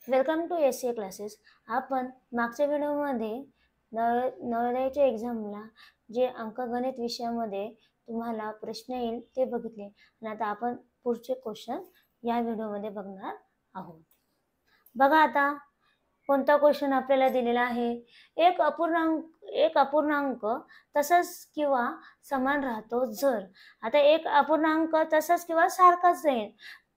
Welcome to SCA classes. आपण मागच्या व्हिडिओमध्ये नवोदयाच्या एक्झामला जे अंकगणित विषयामध्ये तुम्हाला प्रश्न येईल ते बघितले आणि आता आपण पुढचे क्वेश्चन या व्हिडिओमध्ये बघणार आहोत. बघा आता कोणता क्वेश्चन आपल्याला दिलेला आहे. एक अपूर्णांक तसाच किंवा समान राहतो जर. आता एक अपूर्णांक तसाच किंवा सारखाच राहील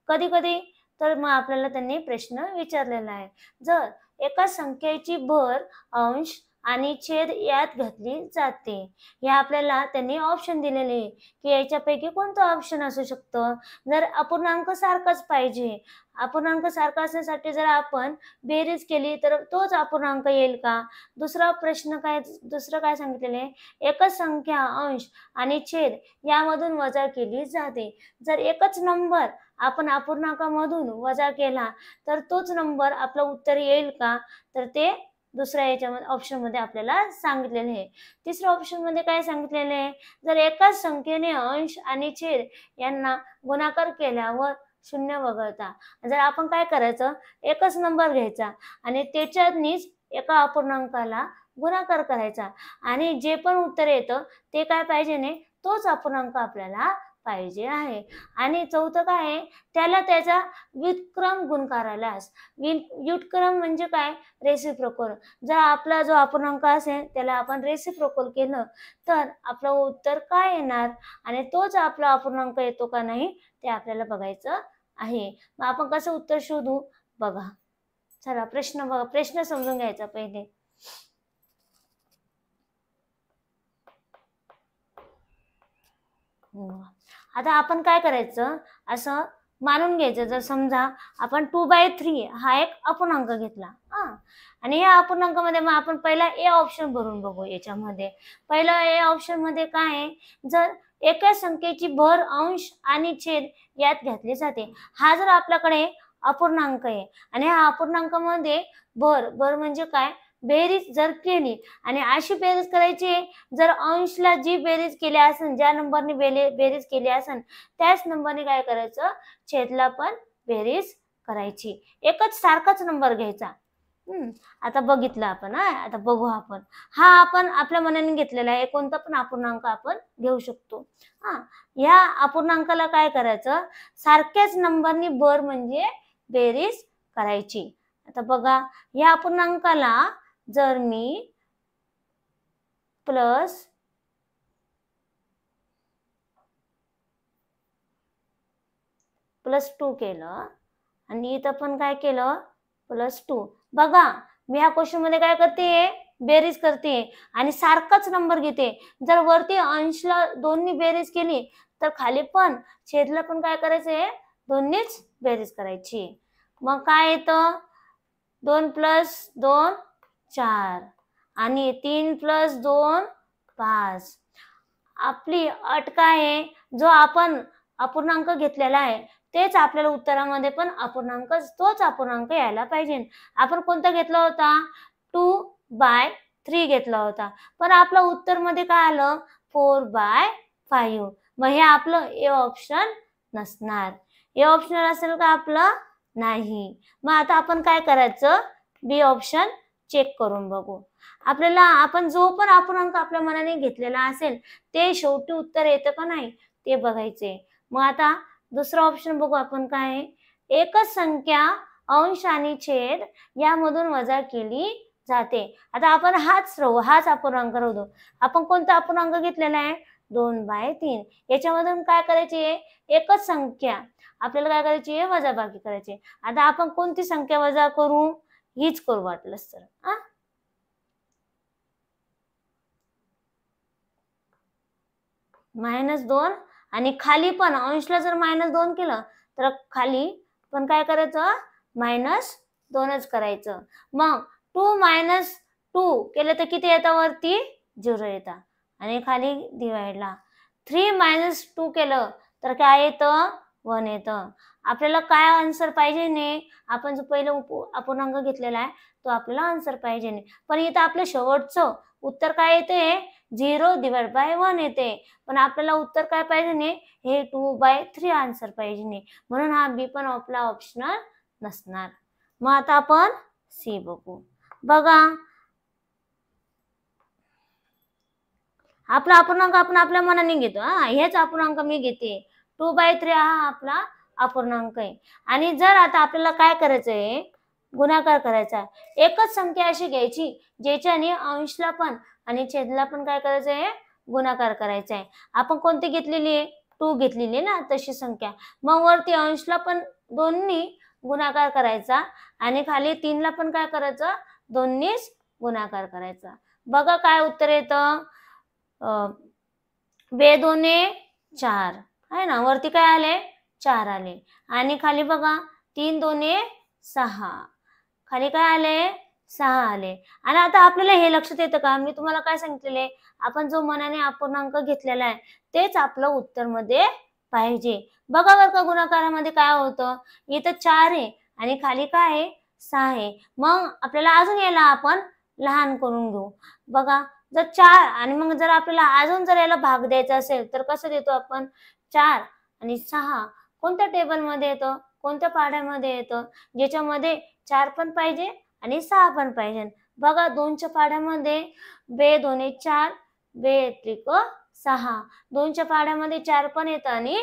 कधी कधी, तर मग आपल्याला त्यांनी प्रश्न विचारलेला आहे. जर एका संख्येची भर, अंश आणि छेद यात घातली जाते. हे आपल्याला त्यांनी ऑप्शन दिलेले आहे की याच्यापैकी कोणतं ऑप्शन असू शकतं. जर अपूर्णांक सारखाच पाहिजे, अपूर्णांक सारखा असण्यासाठी जर आपण बेरीज केली तर तोच अपूर्णांक येईल का. दुसरं काय सांगितलेले, एकच संख्या अंश आणि छेद यामधून वजा केली जाते. जर एकच नंबर आपण अपूर्णांकामधून वजा केला तर तोच नंबर आपलं उत्तर येईल का, तर ते दुसऱ्या याच्यामध्ये ऑप्शन मध्ये आपल्याला सांगितलेले आहे. तिसऱ्या ऑप्शन मध्ये काय सांगितलेले आहे, जर एकाच संख्येने अंश आणि छेद यांना गुणाकार केल्यावर शून्य वगळता. जर आपण काय करायचं, एकच नंबर घ्यायचा आणि त्याच्यानीच एका अपूर्णांकाला गुणाकार करायचा आणि जे पण उत्तर येतं ते काय पाहिजे नाही, तोच अपूर्णांक आपल्याला पाहिजे आहे. आणि चौथं काय आहे, त्याला त्याचा व्युत्क्रम गुणकारालास. व्युत्क्रम म्हणजे काय, रेसिप्रोकल. जर आपला जो अपूर्णांक असेल त्याला आपण रेसिप्रोकल केलं तर आपलं उत्तर काय येणार आणि तोच आपला अपूर्णांक येतो का नाही ते आपल्याला बघायचं आहे. मग आपण कसं उत्तर शोधू बघा. चला प्रश्न समजून घ्यायचा पहिले. आता आपण काय करायचं, असं मानून घ्यायचं. जर समजा आपण 2/3 हा एक अपूर्णांक घेतला आणि या अपूर्णांकामध्ये मग आपण पहिला ए ऑप्शन भरून बघू. याच्यामध्ये पहिला ए ऑप्शन मध्ये काय आहे, जर एका संख्येची भर, अंश आणि छेद यात घातली जाते. हा जर आपल्याकडे अपूर्णांक आहे आणि या अपूर्णांकामध्ये भर म्हणजे काय, बेरीज जर केली आणि अशी बेरीज करायची, जर अंशला जी बेरीज केली असेल, ज्या नंबरने बेरीज केली असेल त्याच नंबरने काय करायचं, छेदला पण बेरीज करायची. एकच सारखाच नंबर घ्यायचा. आता बघितलं आपण. आता बघू आपण. हा आपण आपल्या मनाने घेतलेला आहे, कोणता पण अपूर्णांक आपण घेऊ शकतो. या अपूर्णांकाला काय करायचं, सारख्याच नंबरनी भर म्हणजे बेरीज करायची. आता बघा, या अपूर्णांकाला जर मी प्लस +2 केलं आणि इथं पण काय केलं, +2. बघा मी ह्या क्वेश्चन मध्ये काय करते, बेरीज करते आणि सारखाच नंबर घेते. जर वरती अंशला दोन्ही बेरीज केली तर खाली पण छेदला पण काय करायचंय, दोन्हीच बेरीज करायची. मग काय येतं, 2 + 2 4 आणि 3 + 2 5. आपली अट काय आहे, जो आपण अपूर्णांक घेतलेला आहे तेच आपल्याला उत्तरामध्ये पण तोच अपूर्णांक यायला पाहिजे. आपण कोणता घेतला होता, 2/3 घेतला होता, पण आपलं उत्तर मध्ये काय आलं, 4/5. मग हे आपलं ए ऑप्शन नसणार. ए ऑप्शन असेल का आपलं, नाही. मग आता आपण काय करायचं, बी ऑप्शन चेक करून बघू. आपल्याला आपण जो पण अपूर्णांक आपल्या मनाने घेतलेला असेल ते शेवटी उत्तर येतं का नाही ते बघायचे. मग आता दुसरा ऑप्शन बघू आपण. काय, एकच संख्या अंश आणि छेद यामधून वजा केली जाते. आता आपण हाच अपूर्णांक राहू. आपण कोणता अपूर्णांक घेतलेला आहे, 2/3. याच्यामधून काय करायची, एकच संख्या आपल्याला काय करायची आहे, वजाबाकी करायची. आता आपण कोणती संख्या वजा करू, हीच करू वाटलंच तर. -2 आणि खाली पण अंशला जर -2 केलं तर खाली पण काय करायचं, -2च करायचं. मग 2 - 2 केलं तर किती येतं, वरती 0 येतं आणि खाली डिवाइडला 3 - 2 केलं तर काय येतं, 1 येतं. आपल्याला काय आन्सर पाहिजे नाही, आपण जो पहिला अपूर्णांक घेतलेला आहे तो आपल्याला आन्सर पाहिजे नाही. पण इथं आपलं शेवटचं उत्तर काय येते, 0/1 येते. पण आपल्याला उत्तर काय पाहिजे नाही, हे 2/3 आन्सर पाहिजे नाही. म्हणून हा बी पण आपला ऑप्शनल नसणार. मग आता आपण सी बघू. बघा आपला अपूर्णांक आपण आपल्या मनाने घेतो. हेच अपूर्णांक मी घेते. 2/3 हा आपला अपूर्णांक आहे. आणि जर आता आपल्याला काय करायचंय, गुणाकार करायचा. एकच संख्या अशी घ्यायची ज्याच्याने अंशला पण आणि छेदला पण काय करायचंय, गुणाकार करायचा आहे. आपण कोणती घेतलेली आहे, 2 घेतलेली ना तशी संख्या. मग वरती अंशला पण दोन्ही गुणाकार करायचा आणि खाली 3 ला पण काय करायचं, दोन्हीच गुणाकार करायचा. बघा काय उत्तर येतं. 2 दोने 4 आहे ना, वरती काय आले 4 आले आणि खाली बघा 3 दोने 6, खाली काय आले 6 आले. आणि आता आपल्याला हे लक्षात येतं का, मी तुम्हाला काय सांगितलेले, आपण जो मनाने अपूर्णांक घेतलेला आहे तेच आपलं उत्तर मध्ये पाहिजे. बघा बरं का गुणाकारामध्ये काय होतं, इथं 4 आहे आणि खाली काय आहे 6 आहे. मग आपल्याला अजून याला आपण लहान करून घेऊ. बघा जर 4 आणि मग जर आपल्याला अजून जर याला भाग द्यायचा असेल तर कसं देतो आपण, 4 आणि 6 कोणत्या टेबलमध्ये येतं, कोणत्या पाढ्यामध्ये येतं, ज्याच्यामध्ये 4 पण पाहिजे आणि 6 पण पाहिजे. बघा 2च्या पाढ्यामध्ये 2 दोने 4, 2 त्रिक 6. 2च्या पाढ्यामध्ये 4 पण येतं आणि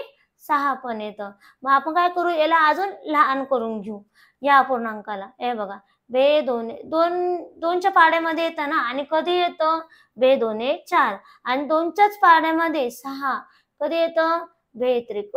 6 पण येतं. मग आपण काय करू, याला अजून लहान करून घेऊ या अपूर्णांकाला. हे बघा 2च्या पाढ्यामध्ये येतं ना, आणि कधी येतं 2 दोने 4 आणि 2च्याच पाढ्यामध्ये 6 कधी येतं 2 त्रिक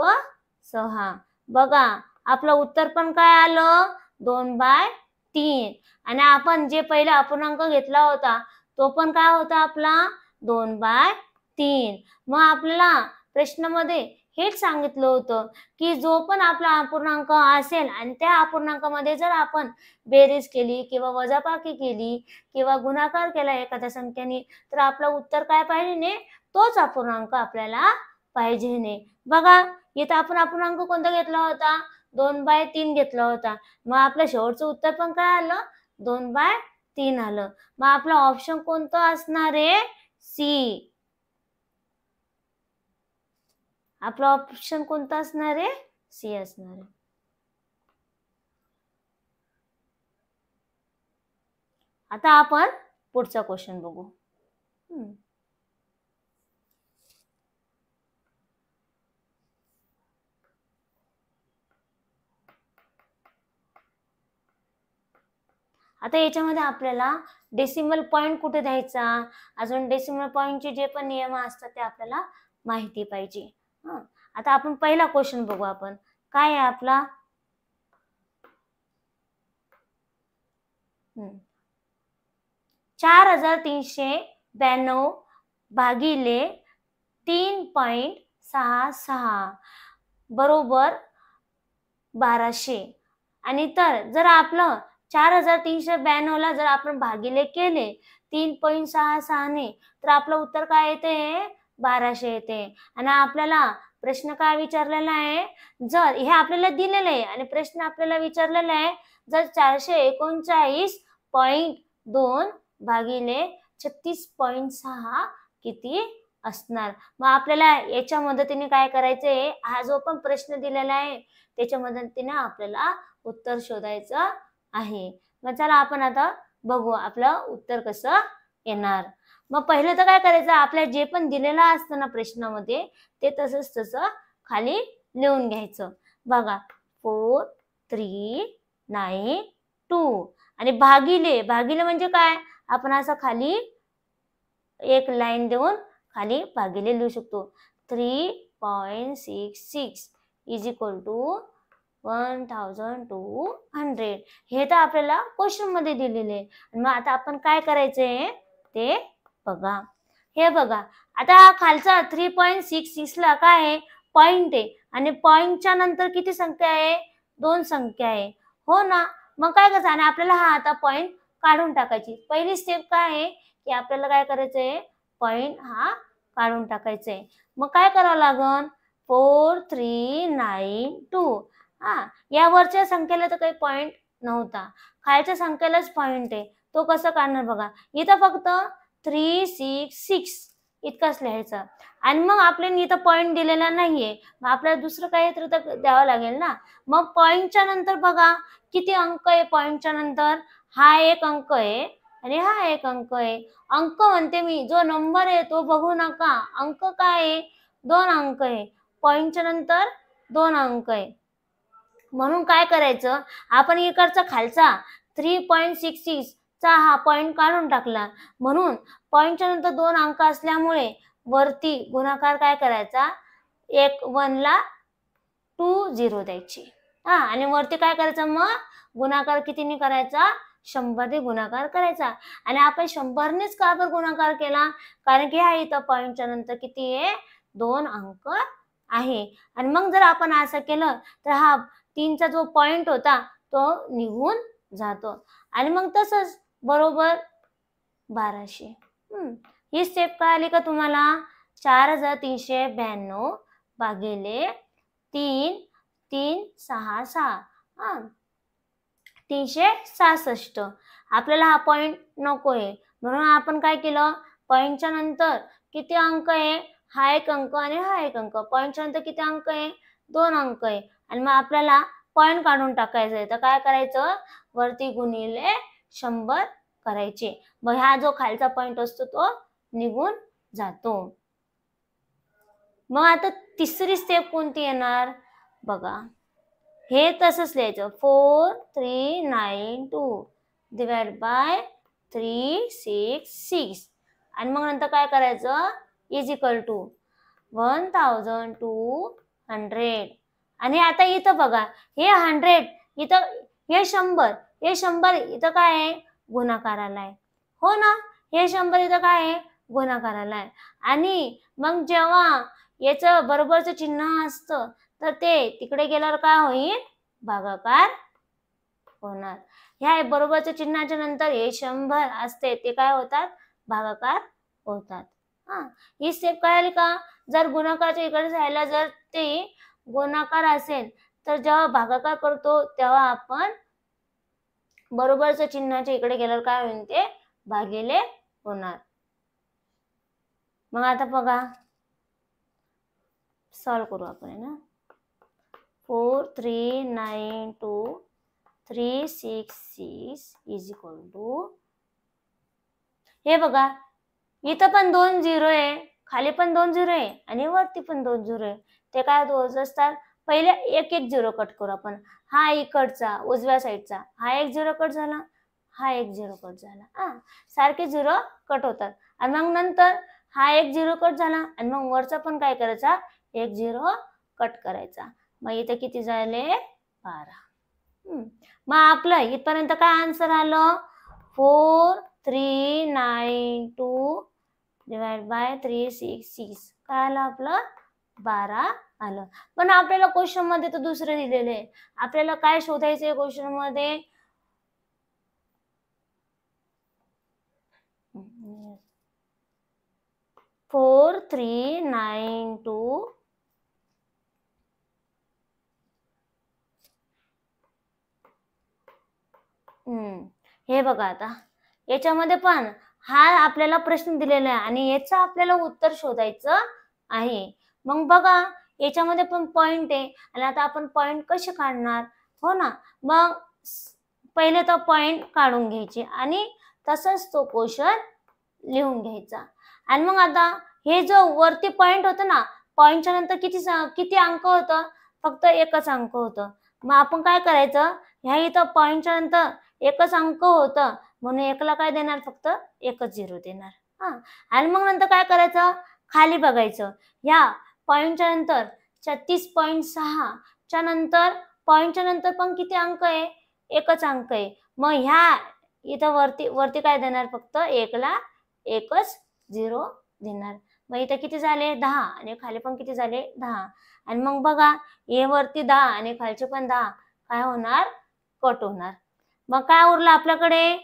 6. बघा आपलं उत्तर पण काय आलं 2/3. आणि आपण जे पहिला अपूर्णांक घेतला होता तो पण काय होता आपला 2/3. मग आपल्याला प्रश्नामध्ये हेच सांगितलं होतं की जो पण आपला अपूर्णांक असेल आणि त्या अपूर्णांकामध्ये जर आपण बेरीज केली किंवा वजाबाकी केली किंवा गुणाकार केला एखाद्या संख्येने तर आपलं उत्तर काय पाहिजे ने, तोच अपूर्णांक आपल्याला पाहिजे ने. बघा इथं आपण अपूर्णांक कोणता घेतला होता, 2/3 घेतला होता. मग आपलं शेवटचं उत्तर पण काय आलं 2/3 आलं. मग आपला ऑप्शन कोणता असणार आहे, सी. आपला ऑप्शन कोणता असणार आहे, सी असणार आहे. आता आपण पुढचा क्वेश्चन बघू. आता याच्यामध्ये आपल्याला डेसिमल पॉइंट कुठे द्यायचा, अजून डेसिमल पॉइंटचे जे पण नियम असतात ते आपल्याला माहिती पाहिजे. आता आपण पहिला क्वेश्चन बघू. आपण काय आहे आपला, 4392 भागिले 3.66 बरोबर 1200. आणि तर जर आपलं 4392 ला जर आपण भागिले केले 3.66 ने तर आपलं उत्तर काय येते 1200 येते. आणि आपल्याला प्रश्न काय विचारलेला आहे, जर हे आपल्याला दिलेलं आहे आणि प्रश्न आपल्याला विचारलेला आहे जर 439.2 भागिले 36.6 किती असणार. मग आपल्याला याच्या मदतीने काय करायचंय, हा जो पण प्रश्न दिलेला आहे त्याच्या मदतीने आपल्याला उत्तर शोधायचं आहे. मग चला आपण आता बघू आपलं उत्तर कसं येणार. मग पहिलं तर काय करायचं, आपल्या जे पण दिलेलं असतं ना प्रश्नामध्ये ते तसं खाली लिहून घ्यायचं. बघा 4392 आणि भागिले म्हणजे काय, आपण असं खाली एक लाईन देऊन खाली भागिले लिहू शकतो. 3.66 इज इक्वल टू 1200. हे तर आपल्याला क्वेश्चन मध्ये दिलेले आहे. मग आता आपण काय करायचंय ते बघा. हे बघा आता खालचा 3.66 ला काय आहे, पॉइंट आहे आणि पॉइंटच्या नंतर किती संख्या आहे, 2 संख्या आहे हो ना. मग काय करायचं, आणि आपल्याला हा आता पॉइंट काढून टाकायची. पहिली स्टेप काय आहे की आपल्याला काय करायचंय, पॉइंट हा काढून टाकायचंय. मग काय करावं लागन, 4392. या वरच्या संख्येला तर काही पॉइंट नव्हता, खालच्या संख्येलाच पॉइंट आहे, तो कसं काढणार बघा. इथं फक्त 366 इतकाच लिहायचं आणि मग आपल्याला इथं पॉइंट दिलेला नाहीये, मग आपल्याला दुसरं काहीतरी तर द्यावं लागेल ना. मग पॉइंटच्या नंतर बघा किती अंक आहे पॉईंटच्या नंतर? हा एक अंक आहे आणि हा एक अंक आहे. अंक म्हणते मी, जो नंबर आहे तो बघू नका. अंक काय आहे? 2 अंक आहे. पॉईंटच्या नंतर 2 अंक आहे. म्हणून काय करायचं, आपण इकडचा खालचा 3.66 चा हा पॉईंट काढून टाकला. म्हणून पॉईंटच्या नंतर 2 अंक असल्यामुळे वरती गुणाकार काय करायचा, 1 ला 2 0 द्यायची. आणि वरती काय करायचं, मग गुणाकार कितीने करायचा? 100 ने गुणाकार करायचा. आणि आपण 100 नेच का बरं गुणाकार केला? कारण की हा इथं पॉईंटच्या नंतर किती आहे? 2 अंक आहे. आणि मग जर आपण असं केलं तर हा 3चा जो पॉईंट होता तो निघून जातो. आणि मग तसंच बरोबर 1200. ही स्टेप कळाली का तुम्हाला? 4392 भागिले 3 3 6 6 366. आपल्याला हा पॉईंट नकोय म्हणून आपण काय केलं, पॉईंटच्या नंतर किती अंक आहे? हा एक अंक आणि हा एक अंक. पॉईंटच्या नंतर किती अंक आहे? 2 अंक आहे. आणि मग आपल्याला पॉईंट काढून टाकायचं आहे. तर काय करायचं, वरती गुणिले 100 करायचे. मग हा जो खालचा पॉईंट असतो तो निघून जातो. मग आता तिसरी स्टेप कोणती येणार बघा. हे तसंच लिहायचं, 4392 डिवाइड बाय 366. आणि मग नंतर काय करायचं, इज इक्वल टू 1200. आणि आता इथं बघा, हे 100 इथं, हे 100 इथं काय आहे? गुणाकाराला आहे. हो ना, हे 100 इथं काय आहे? गुणाकाराला आहे. आणि मग जेव्हा याचं बरोबरचं चिन्ह असतं तर ते तिकडे गेल्यावर काय होईल? भागाकार होणार. ह्या बरोबरच्या चिन्हाच्या नंतर हे 100 असते ते काय होतात? भागाकार होतात. ही स्टेप कळाली का? जर गुणाकाराच्या इकडे जायला जर ते गुणाकार असेल तर जेव्हा भागाकार करतो तेव्हा आपण बरोबरच्या चिन्हाच्या इकडे गेल्यावर काय होईल? ते भागिले होणार. मग आता बघा, सॉल्व करू आपण है ना. 4392 366 इज इक्वल टू, हे बघा इथं पण 2 0 आहे, खाली पण 2 0 आहे आणि वरती पण 2 0 आहे. ते काय दोष असतात? पहिले एक एक 0 कट करू आपण. हा इकडचा उजव्या साईडचा हा एक 0 कट झाला, हा एक 0 कट झाला. सारखे 0 कट होतात. आणि मग नंतर हा एक 0 कट झाला आणि मग वरचा पण काय करायचा? एक 0 कट करायचा. मग इथे किती झाले? 12. मग आपलं इथपर्यंत काय आन्सर आलं? 4392 डिवाइड बाय 366. काय आलं आपलं? 12 आलं. पण आपल्याला क्वेश्चन मध्ये तर दुसरे दिलेले आहे. आपल्याला काय शोधायचंय क्वेश्चन मध्ये? 4392 हे बघा, आता याच्यामध्ये पण हा आपल्याला प्रश्न दिलेला आहे आणि याचं आपल्याला उत्तर शोधायचं आहे. मग बघा याच्यामध्ये पण पॉइंट आहे आणि आता आपण पॉइंट कसे काढणार? हो ना, मग पहिले तर पॉइंट काढून घ्यायचे आणि तसंच तो क्वेश्चन लिहून घ्यायचा. आणि मग आता हे जो वरती पॉइंट होतं ना, पॉइंटच्या नंतर किती अंक होतं? फक्त एकच अंक होतं. मग आपण काय करायचं, ह्या इथं पॉइंटच्या नंतर एकच अंक होतं म्हणून एकला काय देणार? फक्त एकच 0 देणार. आणि मग नंतर काय करायचं? खाली बघायचं. या पॉइंटच्या नंतर 36.6 च्या नंतर पॉइंटच्या नंतर पण किती अंक आहे? एकच अंक आहे. मग ह्या इथं वरती काय देणार? फक्त एकला एकच 0 देणार. मग इथं किती झाले? 10 आणि खाली पण किती झाले? 10. आणि मग बघा हे वरती 10 आणि खालचे पण 10 काय होणार? कट होणार. मग काय उरलं आपल्याकडे?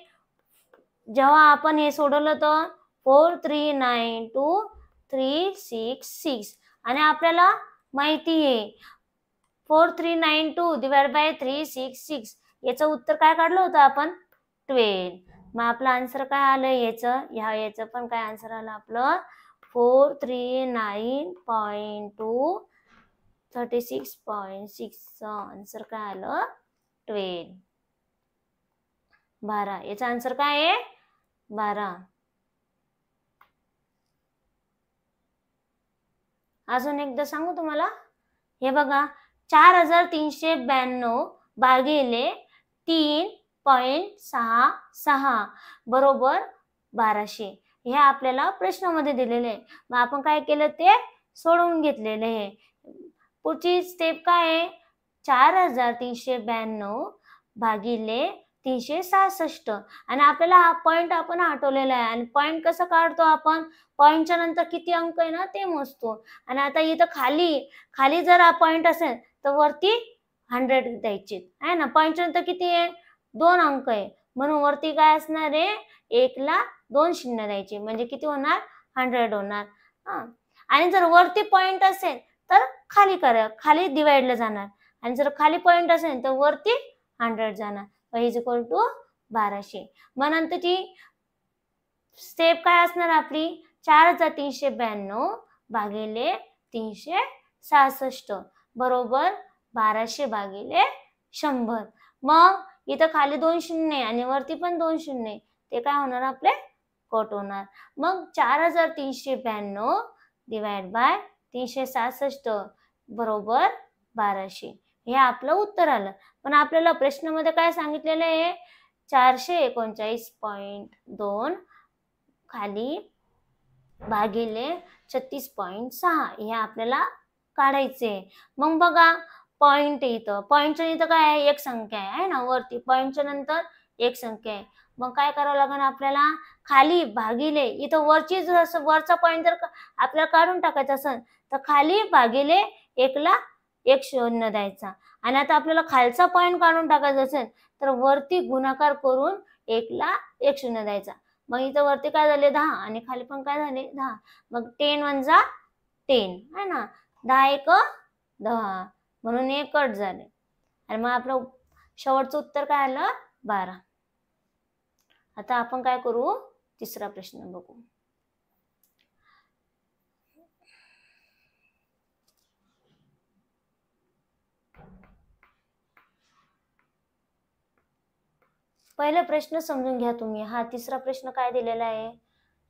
जेव्हा आपण हे सोडवलं तर 4392 366 आणि आपल्याला माहिती आहे 4392 डिवाइड बाय 366 याचं उत्तर काय काढलं होतं आपण? 12. मग आपलं आन्सर काय आलं याचं? याचं पण काय आन्सर आलं आपलं? 439.2 36.6 आन्सर काय आलं? 12. 12. याचा आन्सर काय आहे? 12. अजून एकदा सांगू तुम्हाला. हे बघा, 4392 भागिले 3.66 बरोबर 1200. हे आपल्याला प्रश्नामध्ये दिलेले आहे. मग आपण काय केलं ते सोडवून घेतलेले आहे. पुढची स्टेप काय आहे? 4392 भागिले 366 आणि आपल्याला हा पॉइंट आपण हटवलेला आहे. आणि पॉइंट कसं काढतो आपण? पॉइंटच्या नंतर किती अंक आहे ना ते मोजतो. आणि आता इथं खाली जर हा पॉइंट असेल तर वरती 100 द्यायचे आहे ना. पॉइंटच्या नंतर किती आहे? 2 अंक आहे, म्हणून वरती काय असणार आहे? 1 ला 2 शून्य द्यायचे, म्हणजे किती होणार? 100 होणार. आणि जर वरती पॉइंट असेल तर खाली डिवाइडला जाणार, आणि जर खाली पॉइंट असेल तर वरती 100 जाणार. Is equal to 1200. मग नंतरची स्टेप काय असणार आपली? 4392 भागिले 366 बरोबर 1200 भागिले 100. मग इथं खाली 2 शून्य आणि वरती पण 2 शून्य, ते काय होणार? आपले कट होणार. मग 4392 डिवाइड बाय 366 बरोबर 1200. हे आपलं उत्तर आलं. पण आपल्याला प्रश्नामध्ये काय सांगितलेलं आहे? 439.2 खाली भागिले 36.6 हे आपल्याला काढायचे. मग बघा, पॉइंट इथं, पॉइंटच्या इथं काय आहे? एक संख्या आहे ना वरती, पॉइंटच्या नंतर एक संख्या आहे. मग काय करावं लागेल आपल्याला? खाली भागिले, इथं वरचा पॉइंट जर आपल्याला काढून टाकायचा असेल तर खाली भागिले 1 ला 1 शून्य द्यायचा. आणि आता आपल्याला खालचा पॉइंट काढून टाकायचा असेल तर वरती गुणाकार करून 1 ला 1 शून्य द्यायचा. मग इथं वरती काय झाले? 10 आणि खाली पण काय झाले? 10. मग 10 वजा 10 आहे ना, 10 एक 10, म्हणून हे कट झाले. आणि मग आपलं शेवटचं उत्तर काय आलं? 12. आता आपण काय करू? तिसरा प्रश्न बघू. पहिला प्रश्न समजून घ्या तुम्ही. हा तिसरा प्रश्न काय दिलेला आहे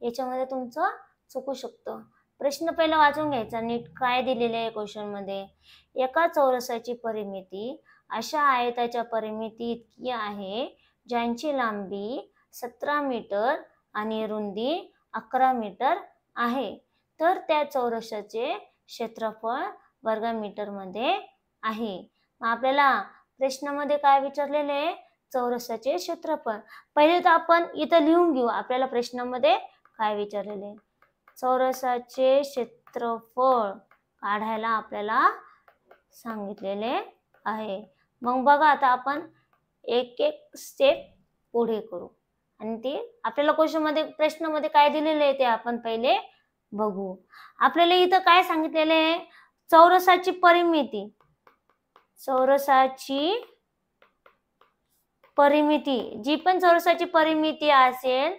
याच्यामध्ये तुमचं चुकू शकतं. प्रश्न पहिला वाचून घ्यायचा नीट, काय दिलेले आहे क्वेश्चन मध्ये. एका चौरसाची परिमिती अशा आयताच्या परिमिती इतकी आहे ज्यांची लांबी 17 मीटर आणि रुंदी 11 मीटर आहे. तर त्या चौरसाचे क्षेत्रफळ वर्ग मीटर मध्ये आहे. आपल्याला प्रश्नामध्ये काय विचारलेले आहे? चौरसाचे क्षेत्रफळ. पहिले तर आपण इथं लिहून घेऊ आपल्याला प्रश्नामध्ये काय विचारलेले. चौरसाचे क्षेत्रफळ काढायला आपल्याला सांगितलेले आहे. मग बघा, आता आपण एक एक स्टेप पुढे करू आणि ते आपल्याला प्रश्नामध्ये काय दिलेले आहे ते आपण पहिले बघू. आपल्याला इथं काय सांगितलेले आहे? चौरसाची परिमिती. चौरसाची परिमिती, जी पण चौरसाची परिमिती असेल,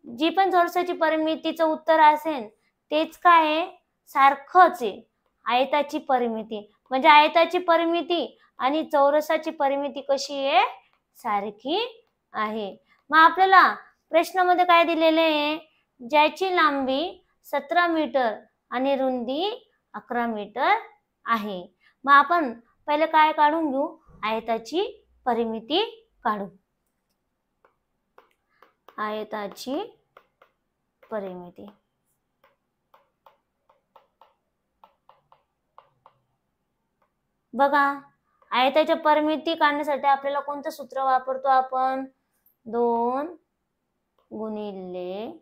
जी पण चौरसाची परिमितीचं उत्तर असेल तेच काय आहे? सारखंच आहे. आयताची परिमिती म्हणजे आयताची परिमिती आणि चौरसाची परिमिती कशी आहे? सारखी आहे. मग आपल्याला प्रश्नामध्ये काय दिलेले आहे? ज्याची लांबी 17 मीटर आणि रुंदी 11 मीटर आहे. मग आपण पहिले काय काढून घेऊ? आयताची परिमिती काढू. आयताची परिमिती. बघा, आयताच्या परिमिती काढण्यासाठी आपल्याला कोणतं सूत्र वापरतो आपण? 2 गुणिले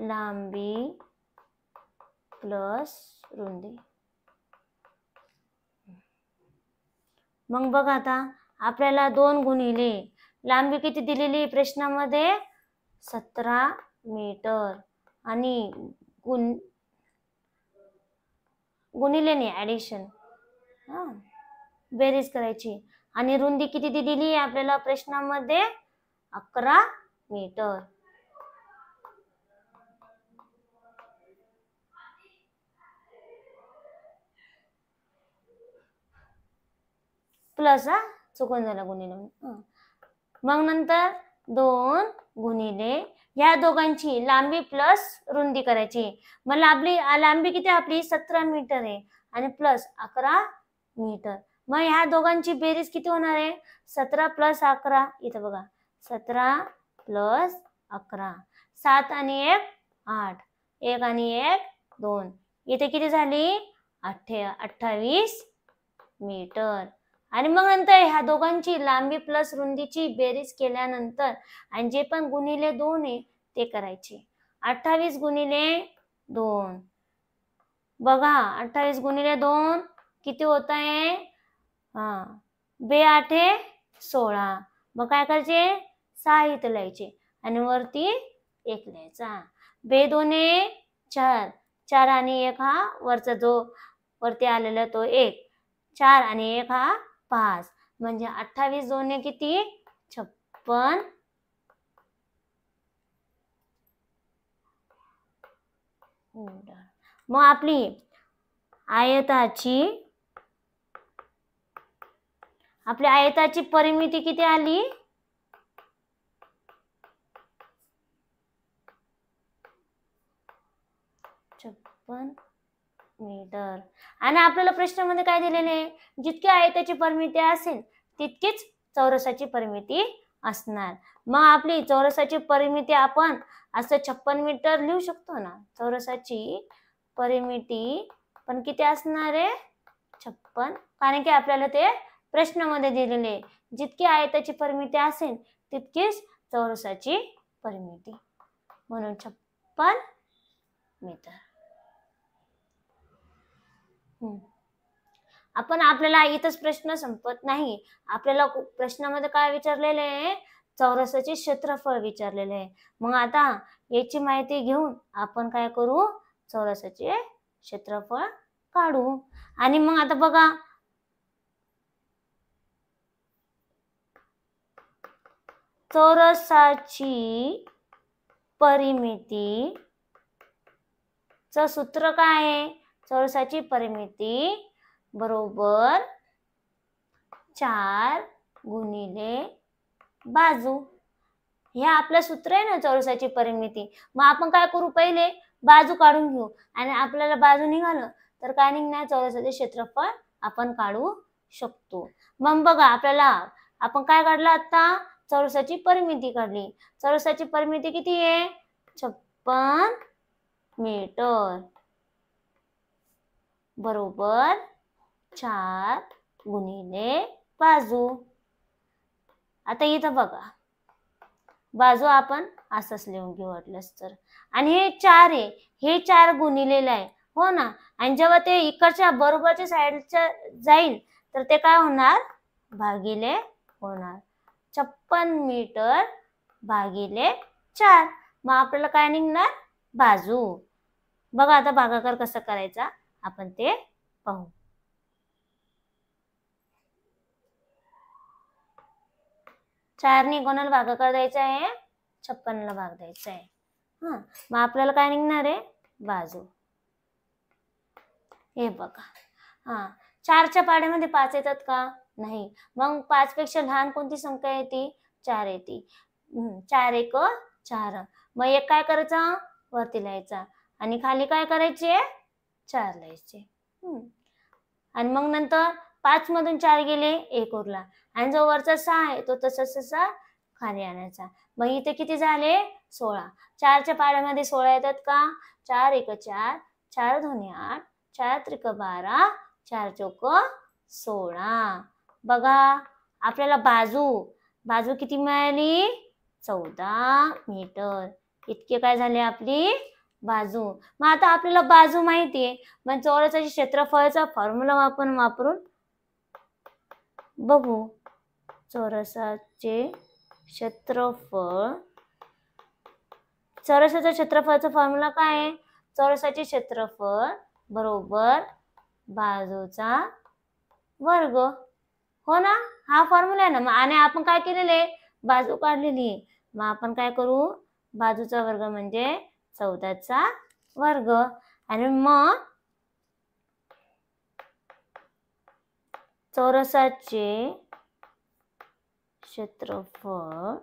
लांबी प्लस रुंदी. मग बघा, आता आपल्याला 2 गुणिले लांबी किती दिलेली प्रश्नामध्ये? 17 मीटर आणि गुणिले नाही, ॲडिशन. हां, बेरीज करायची. आणि रुंदी किती दिलेली आहे आपल्याला प्रश्नामध्ये? 11 मीटर. प्लस चुकून झालं गुणिले. मग नंतर 2 गुणिले ह्या दोघांची लांबी प्लस रुंदी करायची. मग लांबी किती आपली? 17 मीटर आहे आणि प्लस 11 मीटर. मग ह्या दोघांची बेरीज किती होणार आहे? 17 प्लस 11. इथं बघा, 17 प्लस 11, 7 आणि 1 8, 1 आणि 1 2. इथे किती झाली? 28 मीटर. आणि मग नंतर ह्या दोघांची लांबी प्लस रुंदीची बेरीज केल्यानंतर आणि जे पण गुणिले 2 आहे ते करायचे. 28 गुणिले 2, बघा 28 गुणिले 2 किती होत आहे? 2 8 16. मग काय करायचे? 6 इथं लिहायचे आणि वरती 1 लिहायचा. 2 2 4, 4 आणि 1 हा वरचा जो वरती आलेला तो 1, 4 आणि 1 हा 5. म्हणजे 28 2 किती? 56 मीटर. मग आपली आयताची परिमिती किती आली? 56 मीटर. आणि आपल्याला प्रश्नामध्ये काय दिलेले आहे? जितकी आयताची परिमिती असेल तितकीच चौरसाची परिमिती असणार. मग आपली चौरसाची परिमिती आपण असं 56 मीटर लिहू शकतो ना. चौरसाची परिमिती पण किती असणार आहे? 56. कारण की आपल्याला ते प्रश्नामध्ये दिलेले आहे. जितकी आयताची परिमिती असेल तितकीच चौरसाची परिमिती, म्हणून 56 मीटर. आपण आपल्याला इथंच प्रश्न संपत नाही. आपल्याला प्रश्नामध्ये काय विचारलेले आहे? चौरसाचे क्षेत्रफळ विचारलेले आहे. मग आता याची माहिती घेऊन आपण काय करू? चौरसाचे क्षेत्रफळ काढू. आणि मग आता बघा, चौरसाची परिमितीचं सूत्र काय आहे? चौरसाची परिमिती बरोबर 4 गुणिले बाजू. हे आपलं सूत्र आहे ना चौरसाची परिमिती. मग आपण काय करू? पहिले बाजू काढून घेऊ आणि आपल्याला बाजू निघालं तर काय निघणार? चौरसाचे क्षेत्रफळ आपण काढू शकतो. मग बघा, आपल्याला आपण काय काढलं आता? चौरसाची परिमिती काढली. चौरसाची परिमिती किती आहे? 56 मीटर बरोबर 4 गुणिले बाजू. आता इथं बघा, बाजू आपण असंच लिहून घेऊ वाटलंच तर. आणि हे 4 आहे, हे 4 गुणिलेलं आहे, हो ना. आणि जेव्हा ते इकडच्या बरोबरच्या साईडच्या जाईल तर ते काय होणार? भागिले होणार. 56 मीटर भागिले 4. मग आपल्याला काय निघणार? बाजू. बघा आता भागाकार कसा करायचा आपण ते पाहू. 4 ने कोणाला भागाकार द्यायचा आहे? 56 ला भाग द्यायचा आहे. मग आपल्याला काय निघणार आहे? बाजू. हे बघा, 4च्या पाड्यामध्ये 5 येतात का? नाही. मग 5 पेक्षा लहान कोणती संख्या येते? 4 येते. 4 1 4. मग एक काय करायचा? वरती लिहायचा आणि खाली काय करायचे? 4 लिहायचे. आणि मग नंतर 5 मधून 4 गेले, 1 उरला आणि जो वरचा 6 आहे तो तसा खाली आणायचा. मग इथे किती झाले? 16. 4च्या पाड्यामध्ये 16 येतात का? 4 1 4, 4 2 8, 4 3 12, 4 4 16. बघा, आपल्याला बाजू किती मिळाली? 14 मीटर. इतके काय झाले आपली बाजू. मग आता आपल्याला बाजू माहिती आहे. मग चौरसाच्या क्षेत्रफळाचा फॉर्म्युला वापरून बघू. चौरसाचे क्षेत्रफळ, चौरसाच्या क्षेत्रफळाचा फॉर्म्युला काय आहे? चौरसाचे क्षेत्रफळ बरोबर बाजूचा वर्ग, हो ना, हा फॉर्म्युला आहे ना. आणि आपण काय केलेलं आहे, बाजू काढलेली आहे. मग आपण काय करू, बाजूचा वर्ग म्हणजे 14चा वर्ग. आणि मग चौरसाचे क्षेत्रफळ,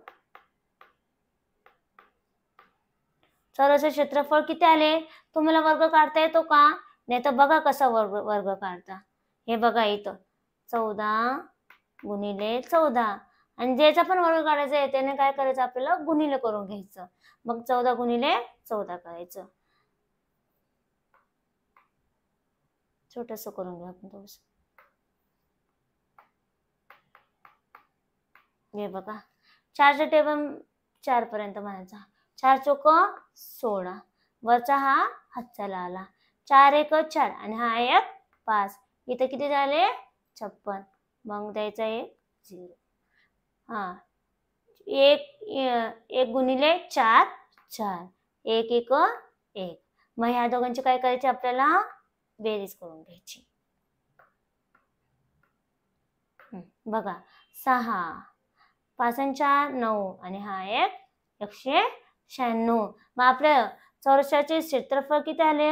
चौरसाचे क्षेत्रफळ किती आले, तुम्हाला वर्ग काढता येतो का, नाही तर बघा कसा वर्ग काढता. हे बघा इथं 14 गुणिले 14, आणि ज्याचा पण वर्ग काढायचा आहे त्याने काय करायचं, आपल्याला गुणिले करून घ्यायचं. मग 14 गुणिले 14 करायचं. छोटस करून घेऊ आपण थोडस. हे बघा 4च्या टेबल 4 पर्यंत म्हणायचा. 4 चोक 16, वरचा हा हातचाला आला. 4 एक 4 आणि हा एक 5. इथे किती झाले, 56. मग द्यायचा एक 0. हा, एक गुणिले 4 4, एक एक 1. मग ह्या दोघांची काय करायची, आपल्याला बेरीज करून घ्यायची. बघा 6 5 आणि 4 9, आणि हा एक 196. मग आपल्या चौरसाचे क्षेत्रफळ किती आले,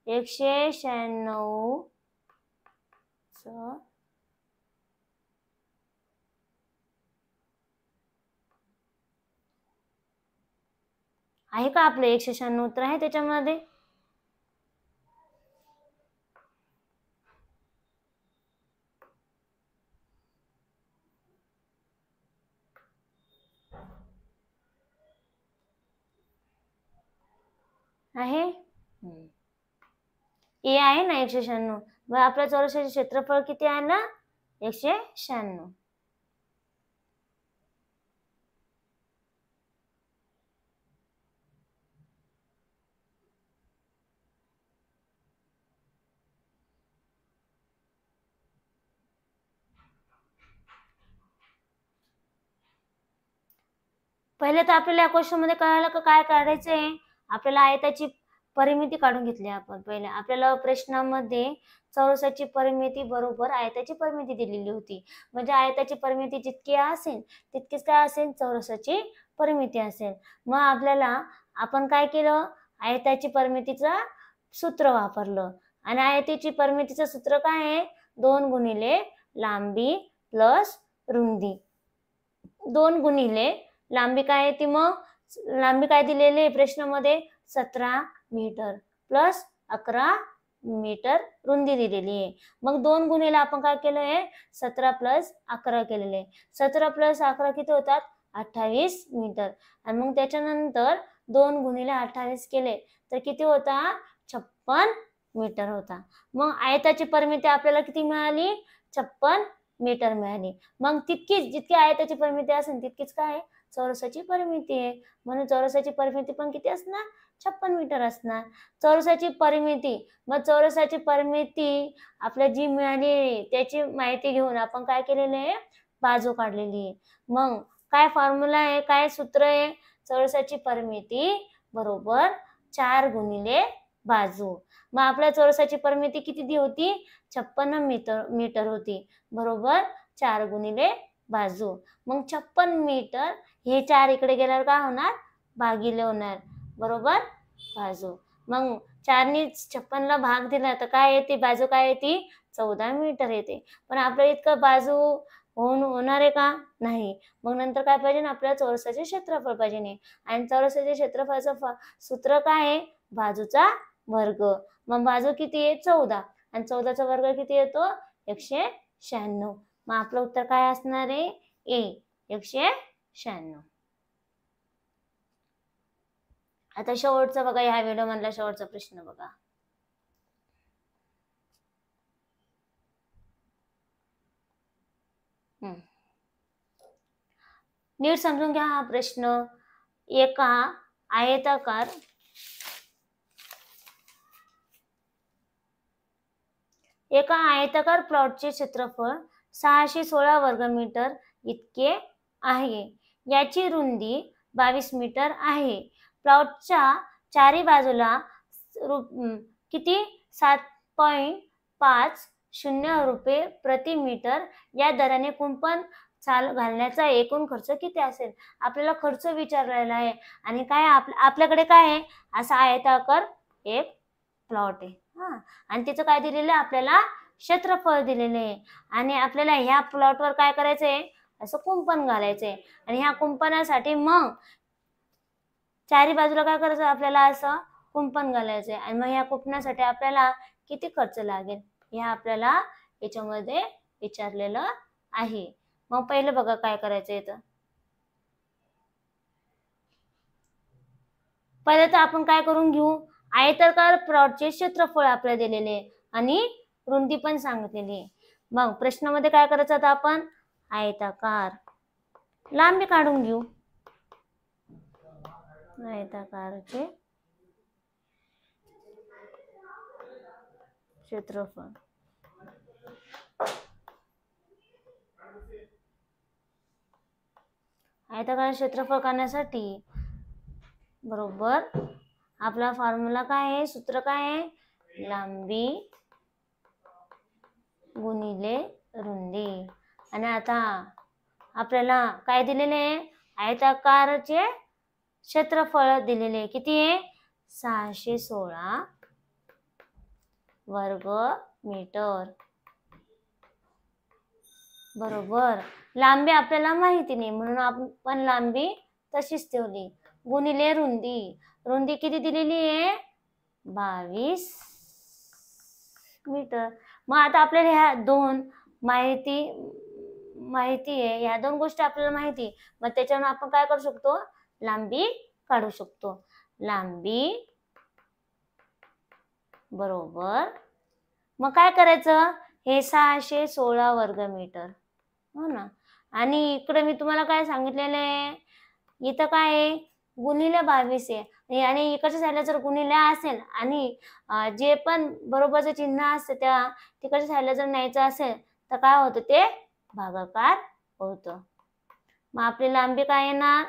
196 आहे का, आपलं 196 उत्तर आहे त्याच्यामध्ये. आहे ए आहे ना 196. मग आपल्या चौरसाचे क्षेत्रफळ किती आहे ना, 196. पहिले तर आपल्याला या क्वेश्चन मध्ये कळालं का काय काढायचंय, आपल्याला आयताची परिमिती काढून घेतली आपण. पहिले आपल्याला प्रश्नामध्ये चौरसाची परिमिती बरोबर आयताची परिमिती दिलेली होती. म्हणजे आयताची परिमिती जितकी असेल तितकीच काय असेल, चौरसाची परिमिती असेल. मग आपल्याला आपण काय केलं, आयताची परिमितीचं सूत्र वापरलं. आणि आयताची परिमितीचं सूत्र काय आहे, 2 गुणिले लांबी प्लस रुंदी. 2 गुणिले लांबी काय आहे ती, मग लांबी काय दिलेली आहे प्रश्नामध्ये, 17 मीटर प्लस 11 मीटर रुंदी दिलेली आहे. मग 2 गुणिले आपण काय केलं आहे, 17 प्लस 11 केलेले आहे. 17 प्लस 11 किती होतात, 28 मीटर. आणि मग त्याच्यानंतर 2 गुणिले 28 केले तर किती होता, 56 मीटर होता. मग आयताची परिमिती आपल्याला किती मिळाली, 56 मीटर मिळाली. मग तितकीच जितकी आयताची परिमिती असेल तितकीच काय चौरसाची परिमिती आहे. म्हणून चौरसाची परिमिती पण किती असणार, 56 मीटर असणार. चौरसाची परिमिती, मग चौरसाची परिमिती आपल्याला जी मिळाली त्याची माहिती घेऊन आपण काय केलेलं आहे, बाजू काढलेली आहे. मग काय फॉर्म्युला आहे, काय सूत्र आहे, चौरसाची परिमिती बरोबर 4 गुणिले बाजू. मग आपल्या चौरसाची परिमिती किती होती, 56 मीटर होती, बरोबर 4 गुणिले बाजू. मग 56 मीटर, हे 4 इकडे गेल्यावर काय होणार, भागिले होणार, बरोबर बाजू. मग 4ने 56 ला भाग दिला तर काय येते, बाजू काय येते, 14 मीटर येते. पण आपल्या इतकं बाजू होणार आहे का, नाही. मग नंतर काय पाहिजे, आपल्याला चौरसाचे क्षेत्रफळ पाहिजे नाही. आणि चौरसाचे क्षेत्रफळाचं सूत्र काय आहे, बाजूचा वर्ग. मग बाजू किती आहे, 14, आणि 14चा वर्ग किती येतो, 196. मग आपलं उत्तर काय असणार आहे, ए 196. आता शेवटचा बघा, ह्या व्हिडिओ मधला शेवटचा प्रश्न बघा. नीट समजून घ्या हा प्रश्न. एका आयताकार प्लॉटचे क्षेत्रफळ 616 वर्ग मीटर इतके आहे. याची रुंदी 22 मीटर आहे. प्लॉटच्या चारी बाजूला किती 7 5.0 रुपये प्रति मीटर या दराने कुंपण घालण्याचा एकूण खर्च किती असेल. आपल्याला खर्च विचारलेला आहे आणि काय आपल्याकडे काय आहे, असा आयताकार एक प्लॉट आहे आणि त्याचं काय दिलेलं आहे, आपल्याला क्षेत्रफळ दिलेले आहे आणि आपल्याला ह्या प्लॉटवर काय करायचंय, असं कुंपण घालायचंय आणि ह्या कुंपणासाठी मग चारी बाजूला काय करायचं, आपल्याला असं कुंपण घालायचंय आणि मग ह्या कुंपणासाठी आपल्याला किती खर्च लागेल हे आपल्याला याच्यामध्ये विचारलेलं आहे. मग पहिलं बघा काय करायचं इथं. पहिलं तर आपण काय करून घेऊ, आयताकार प्लॉटचे क्षेत्रफळ आपल्याला दिलेले आहे आणि रुंदी पण सांगितलेली आहे. मग प्रश्नामध्ये काय करायचं, आता आपण आयताकार लांबी काढून घेऊ. आयताकारचे क्षेत्रफळ आयताकार क्षेत्रफळ काढण्यासाठी बरोबर आपला फॉर्म्युला काय आहे, सूत्र काय आहे, लांबी गुणिले रुंदी. आणि आता आपल्याला काय दिलेले आहे, आयताकारचे क्षेत्रफळ दिलेले किती आहे, 616 वर्ग मीटर बरोबर. लांबी आपल्याला माहिती नाही म्हणून आपण लांबी तशीच ठेवली, गुणिले रुंदी. रुंदी किती दिलेली आहे, 22 मीटर. मग आता आपल्याला ह्या दोन माहिती आहे, ह्या दोन गोष्टी आपल्याला माहिती, मग त्याच्यावर आपण काय करू शकतो, लांबी काढू शकतो. लांबी बरोबर मग काय करायचं, हे 616 वर्ग मीटर हो ना. आणि इकडे मी तुम्हाला काय सांगितलेलं आहे, इथं काय आहे, गुणिले 22 आहे आणि इकडच्या साईडला जर गुणिले असेल आणि जे पण बरोबरचं चिन्ह असतं त्या तिकडच्या साईडला जर न्यायचं असेल तर काय होतं, ते भागाकार होतं. मग आपली लांबी काय येणार,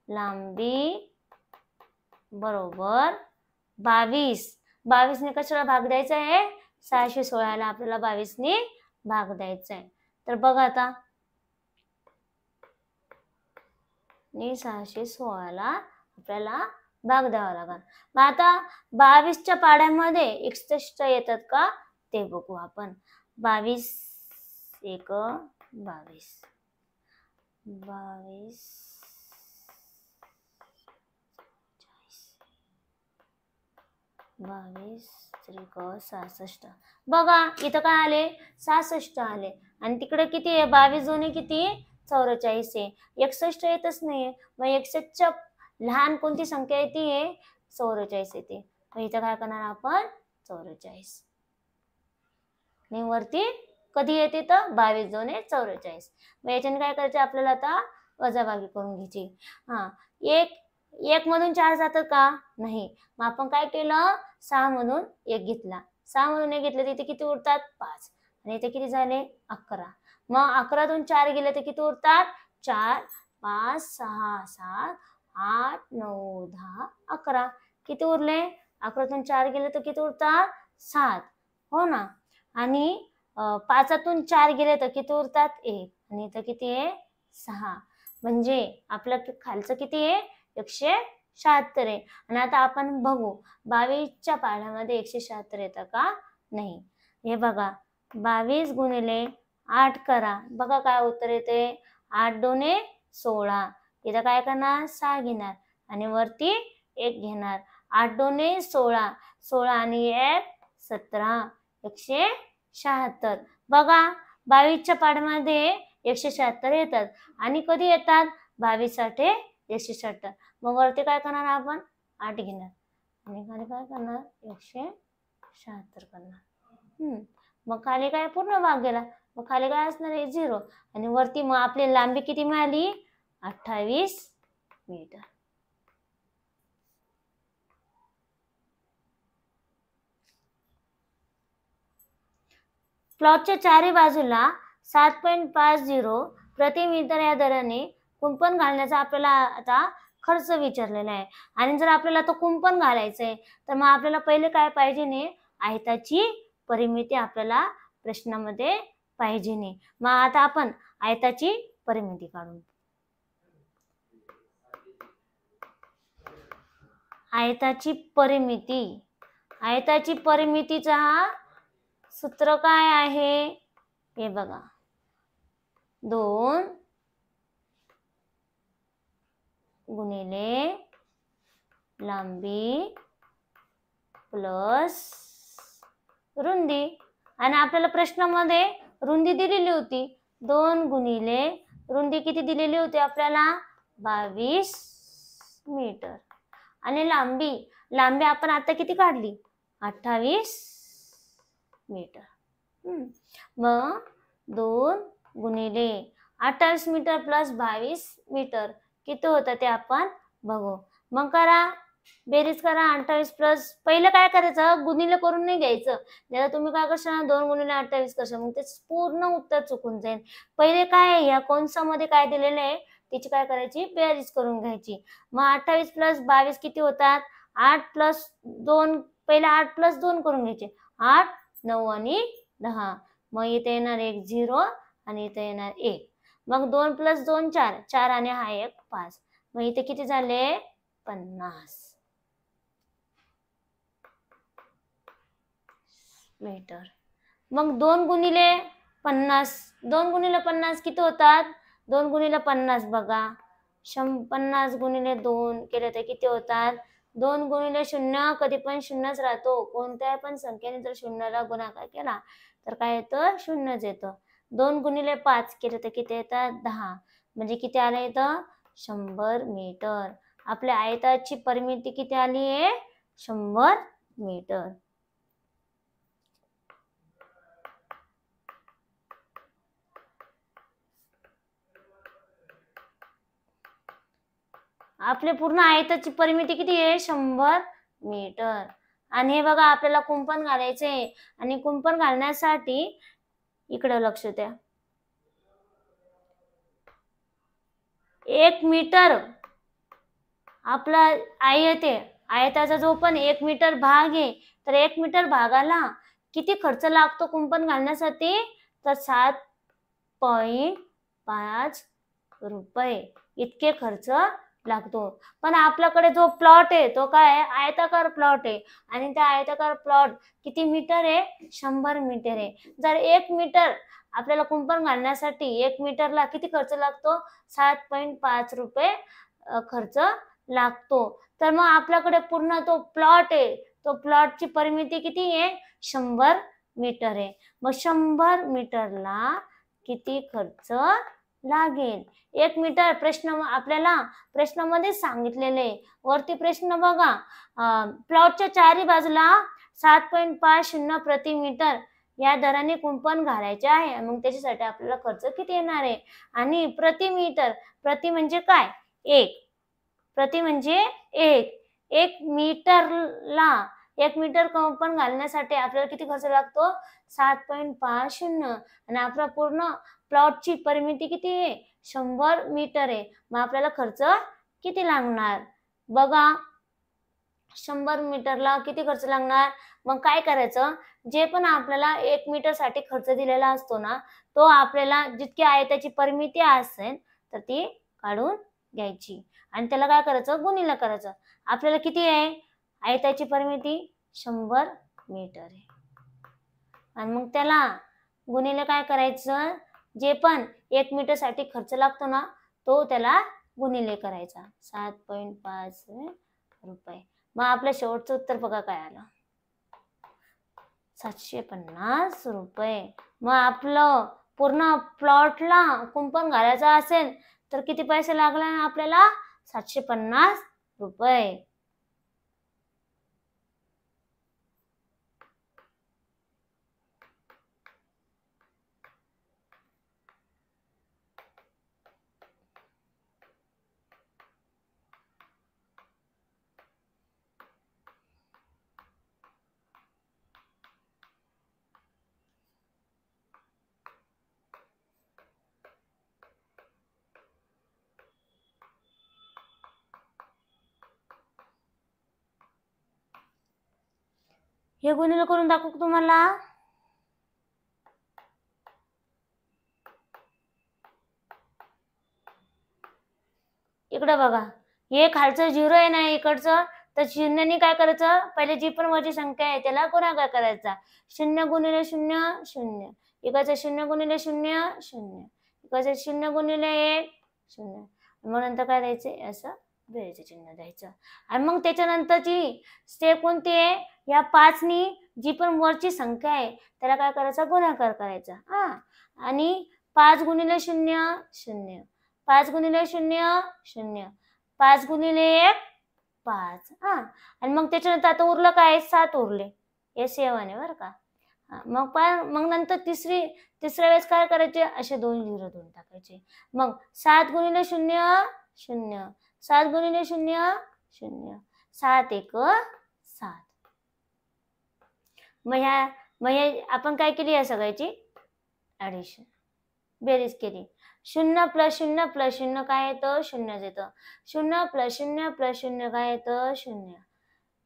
लांबी बरोबर 22 ने कशाला भाग द्यायचा आहे, 616 ला आपल्याला 22 ने भाग द्यायचा आहे. तर बघा आता 616 ला आपल्याला भाग द्यावा लागेल. मग आता 22च्या पाड्यामध्ये 61 येतात का ते बघू आपण. 22 1 22 22 22 त्रिक 66. बघा इथं काय आले, 66 आले आणि तिकडे किती आहे, 22 दोन्ही किती 44 आहे. 61 येतच नाहीये, मग 61च्या लहान कोणती संख्या येते, 44 येते. मग इथं काय करणार आपण, 44 आणि वरती कधी येते तर 22 दोन्ही 44. मग याच्याने काय करायचं, आपल्याला आता वजाबाकी करून घ्यायची. एक मधून 4 जातं का, नाही. मग आपण काय केलं, 6 मधून 1 घेतला. 6 मधून 1 घेतलं, तिथे किती उरतात, 5 आणि इथे किती झाले, 11. मग 11तून 4 गेले तर किती उरतात, 4 5 6 7 8 9 10 11. किती उरले, 11तून 4 गेले तर किती उरतात, 7 हो ना. आणि 5तून 4 गेले तर किती उरतात, 1 आणि इथं किती आहे, 6. म्हणजे आपलं खालचं किती आहे, 176 आहे. आणि आता आपण बघू 22च्या पाढ्यामध्ये 176 येतं का, नाही. हे बघा 22 गुणिले 8 करा, बघा काय उत्तर येते, 8 दोन्ही 16. इथं काय करणार, 6 घेणार आणि वरती 1 घेणार. 8 दोन्ही 16, 16 आणि 1 17, 176. बघा 22च्या पाढ्यामध्ये 176 येतात आणि कधी येतात, 22 साठी 176. मग वरती काय करणार, आपण 8 घेणार आणि खाली काय करणार, 176 करणार. मग खाली काय पूर्ण भाग गेला, मग खाली काय असणार आहे, 0 आणि वरती मग आपली लांबी किती मिळाली, 28 मीटर. प्लॉटच्या चारी बाजूला 7.50 प्रति मीटर या दराने कुंपण घालण्याचा आपल्याला आता खर्च विचारलेला आहे. आणि जर आपल्याला तो कुंपण घालायचंय तर मग आपल्याला पहिले काय पाहिजे, आयताची परिमिती आपल्याला प्रश्नामध्ये पाहिजे नाही. मग आता आपण आयताची परिमिती काढू. आयताची परिमितीचा सूत्र काय आहे हे बघा. 2 गुणिले लांबी प्लस रुंदी. आणि आपल्याला प्रश्नामध्ये रुंदी दिलेली होती 2 गुणिले रुंदी किती दिलेली होती आपल्याला 22 मीटर. आणि लांबी आपण आता किती काढली 28 मीटर. मग 2 गुणिले 28 मीटर प्लस 22 मीटर किती होतं ते आपण बघू. मग करा बेरीज करा. 28 प्लस पहिलं काय करायचं गुणिले करून नाही घ्यायचं. जरा तुम्ही काय करशाल 2 गुणिले 28 करशाल मग ते पूर्ण उत्तर चुकून जाईल. पहिले काय या कंसामध्ये काय दिलेलं आहे त्याची काय करायची बेरीज करून घ्यायची. मग 28 प्लस 22 किती होतात 8 प्लस 2 पहिले 8 प्लस 2 करून घ्यायचे 8 9 आणि 10. मग इथे येणार 1 0 आणि इथे येणार 1. मग 2 प्लस 2 4 4 आणि हा 1 5. मग इथे किती झाले 50 मीटर. मग 2 गुणिले 50 किती होतात 2 गुणिले 50 बघा 50 गुणिले 2 केले तर किती होतात 2 गुणिले 0 कधी पण 0च राहतो. कोणत्याही पण संख्येने जर 0ला गुणाकार केला तर काय येतं 0च येतं. 2 गुणिले 5 केले तर किती येतात 10. म्हणजे किती आलं इथं 100 मीटर. आपल्या आयताची परिमिती किती आली आहे 100 मीटर. आपले पूर्ण आयताची परिमिती किती आहे 100 मीटर. आणि हे बघा आपल्याला कुंपण घालायचे आणि कुंपण घालण्यासाठी इकडे लक्ष द्या 1 मीटर आपला आयताचा जो पण 1 मीटर भाग आहे तर 1 मीटर भागाला किती खर्च लागतो कुंपण घालण्यासाठी तर 7.5 रुपये इतके खर्च लागतो. पण आपल्याकडे जो प्लॉट आहे तो काय आयताकार प्लॉट आहे आणि त्या आयताकार प्लॉट किती मीटर आहे 100 मीटर आहे. जर 1 मीटर आपल्याला कुंपण घालण्यासाठी 1 मीटरला किती खर्च लागतो 7.5 रुपये खर्च लागतो. तर मग आपल्याकडे पूर्ण तो प्लॉट आहे तो प्लॉटची परिमिती किती आहे 100 मीटर आहे. मग 100 मीटरला किती खर्च लागेल 1 मीटर आपल्याला प्रश्नामध्ये सांगितलेले आहे. वरती प्रश्न बघा प्लॉटच्या चारी बाजूला 7.50 प्रति मीटर या दराने कुंपण घालायचे आहे. मग त्याच्यासाठी आपल्याला खर्च किती येणार आहे. आणि प्रति मीटर प्रति म्हणजे काय 1 प्रति म्हणजे 1 मीटरला 1 मीटर कुंपण घालण्यासाठी आपल्याला किती खर्च लागतो 7.50 आणि आपला पूर्ण प्लॉटची परिमिती किती आहे 100 मीटर आहे. मग आपल्याला खर्च किती लागणार बघा 100 मीटरला किती खर्च लागणार. मग काय करायचं जे पण आपल्याला 1 मीटर साठी खर्च दिलेला असतो ना तो आपल्याला जितकी आयताची परिमिती असेल तर ती काढून घ्यायची आणि त्याला काय करायचं गुणिले करायचं. आपल्याला किती आहे आयताची परिमिती 100 मीटर आहे आणि मग त्याला गुणिले काय करायचं जे पण 1 मीटर साठी खर्च लागतो ना तो त्याला गुणिले करायचा 7.5 रुपये. मग आपलं शेवटचं उत्तर बघा काय आलं 750 रुपये. मग आपलं पूर्ण प्लॉटला कुंपण घालायचं असेल तर किती पैसे लागले आपल्याला 750 रुपये. हे गुणिले करून दाखवू तुम्हाला इकडं बघा, हे खालचं 0 आहे ना इकडचं, तर शून्याने काय करायचं, पहिले जी पण वरची संख्या आहे त्याला गुणाकार करायचा. 0 गुणिले 0 0, इकडचं 0 गुणिले 0 0, इकडचं 0 गुणिले 1 0, मग नंतर काय द्यायचे, असं बेरीचं चिन्ह द्यायचं. आणि मग त्याच्यानंतरची स्टेप कोणती आहे, या 5नी जी पण वरची संख्या आहे त्याला काय करायचा, गुणाकार करायचा. आणि 5 गुणिले 0 0, 5 गुणिले 0 0, 5 गुणिले 1 5. आणि मग त्याच्यानंतर आता उरलं काय, 7 उरले. हे 7 आहे बरं का. मग नंतर तिसऱ्या वेळेस काय करायचे, असे 2 0 2 टाकायचे. मग 7 गुणिले 0 0, 7 गुणिले 0 0, 7 1 7. मग आपण काय केली, या सगळ्याची ऍडिशन, बेरीज केली. 0 + 0 + 0 काय येतं, 0 येतं. 0 + 0 + 0 काय येतं, 0.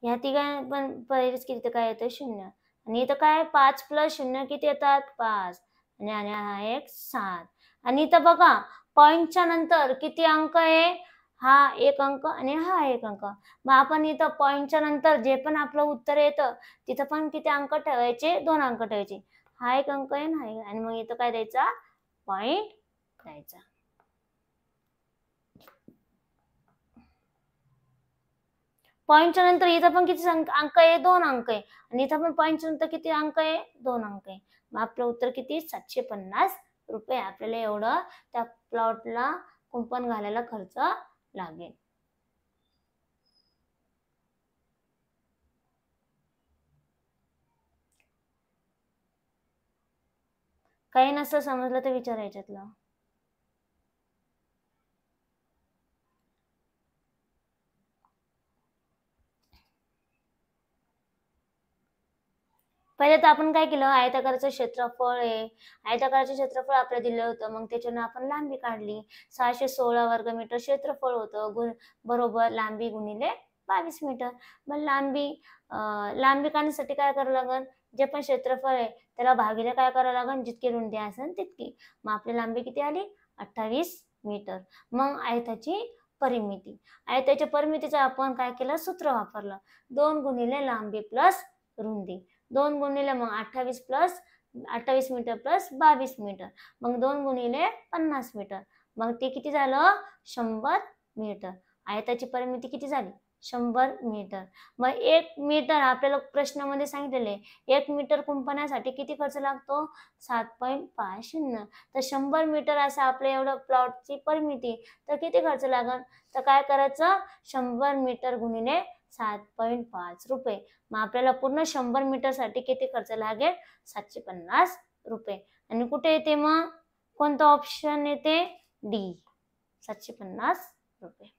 ह्या तिघा पण बेरीज केली तर काय येतं, 0. आणि इथं काय, 5 + 0 किती येतात, 5. आणि हा एक 7. आणि इथं बघा, पॉईंटच्या नंतर किती अंक आहे, हा 1 अंक आणि हा 1 अंक. मग आपण इथं पॉईंटच्या नंतर जे पण आपलं उत्तर येतं तिथं पण किती अंक ठेवायचे, 2 अंक ठेवायचे. हा 1 अंक आहे ना, आणि मग इथं काय द्यायचा, पॉईंट द्यायचा. पॉईंटच्या नंतर इथं पण किती अंक आहे, 2 अंक आहे. आणि इथं पण पॉईंटच्या नंतर किती अंक आहे, 2 अंक आहे. मग आपलं उत्तर किती, 750 रुपये. आपल्याला एवढं त्या प्लॉटला कुंपण घालायला खर्च लागेल. काही नसतं समजलं तर विचारा याच्यातलं. पहिले तर आपण काय केलं, आयताकाराचं क्षेत्रफळ आहे, आयताकाराचं क्षेत्रफळ आपल्याला दिलं होतं. मग त्याच्यानं आपण लांबी काढली. 616 वर्गमीटर क्षेत्रफळ होतं, बरोबर लांबी गुणिले 22 मीटर. मग लांबी काढण्यासाठी काय करावं लागेल, जे पण क्षेत्रफळ आहे त्याला भागिले काय करावं लागेल, जितकी रुंदी असेल तितकी. मग आपली लांबी किती आली, 28 मीटर. मग आयताची परिमिती, आयताच्या परिमितीचं आपण काय केलं, सूत्र वापरलं. 2 गुणिले लांबी प्लस रुंदी, 2 गुणिले मग 28 मीटर प्लस 22 मीटर, मग 2 गुणिले 50 मीटर, मग ते किती झालं, 100 मीटर. आयताची परिमिती किती झाली, 100 मीटर. मग 1 मीटर आपल्याला प्रश्नामध्ये सांगितलेले, 1 मीटर कुंपणासाठी किती खर्च लागतो, 7.50. तर 100 मीटर असं आपल्या एवढं प्लॉटची परिमिती, तर किती खर्च लागेल, तर काय करायचं, 100 मीटर गुणिले 7.5 रुपये. मग आपल्याला पूर्ण 100 मीटर साठी किती खर्च लागेल, 750 रुपये. आणि कुठे येते, मग कोणतं ऑप्शन येते, डी, 750 रुपये.